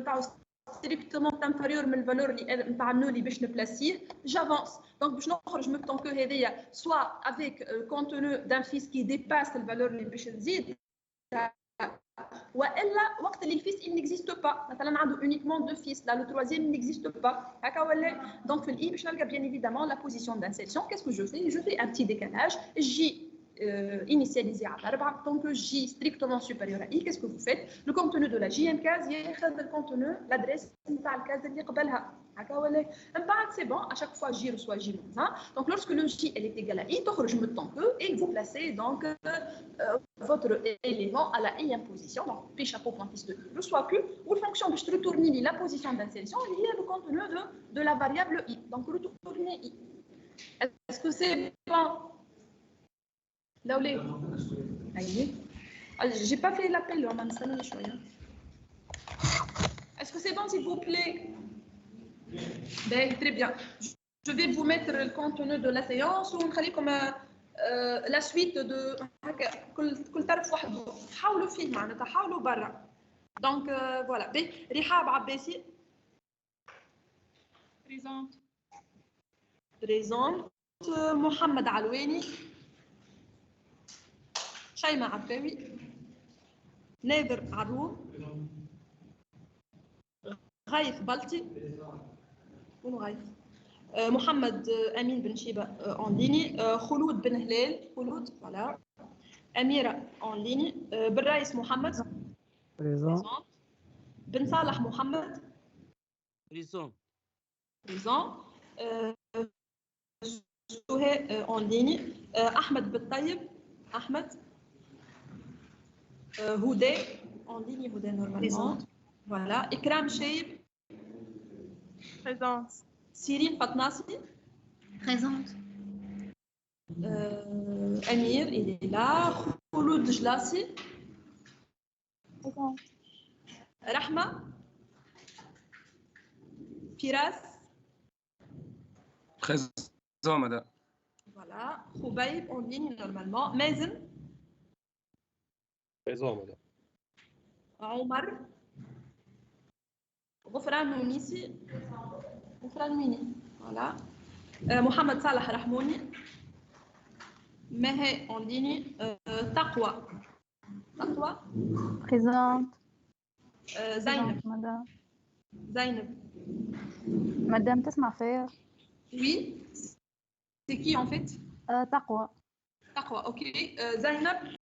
strictement inférieur من الفالور اللي نتاع النو اللي باش نبلاسيه, j'avance. Donc باش نخرج من tant que هذيا soit avec le contenu d'un fils qui dépasse le valeur اللي باش نزيد, والا وقت اللي الفيس il n'existe pas, مثلا عنده uniquement deux fils, là le troisième n'existe pas, هكا ولا. donc في الاي باش نلقى bien évidemment la position d'insertion. qu'est-ce que je fais? Je fais un petit décalage, j initialisé à 4, tant que j strictement supérieur à i. qu'est-ce que vous faites? le contenu de la jm case ياخذ le contenu l'adresse نتاع الكاز اللي قبلها, هكا ولا. من بعد c'est bon, à chaque fois j reçoit j moins 1. donc lorsque le j elle est égal à i, تخرج من tant que et vous placez donc votre élément à la ième position. donc p chapeau point fils de i reçoit q, ou fonction de retourner la position d'insertion liée au contenu de la variable i. donc retourner i. est-ce que c'est bon? là où les j'ai pas fait l'appel là, même ça les choix. est-ce que c'est bon s'il vous plaît? ben très bien, je vais vous mettre le contenu de la séance ونخلي comme la suite de هكا كل طرف وحده حاولوا فيه معناتها حاولوا برا. donc voilà. رحاب عباسي présente. محمد علواني, شيماء عفاوي, نادر عروب, غايث بلطي, غايث محمد امين بن شيبه en ligne, خلود بن هلال, خلود voilà, اميره en ligne, بالرايس محمد présent, بن صالح محمد présent, سهى en ligne, احمد بالطيب, احمد, هدى en ligne, هدى normalement voilà, إكرام شايب présente, Cyrine Fatnassi Présente. Amir, il est là, Khouloud Jlassi Présente. Rahma, Firas présent madame. voilà, Khoubaïb en ligne normalement, Mazen présent madame. Omar, غفران مونيسي, غفران ميني voilà, محمد صالح رحموني, مها en ligne, تقوى Présente. زينب, Madame. زينب Madame تسمع فيا؟ oui, c'est qui en fait? تقوى. تقوى, ok. زينب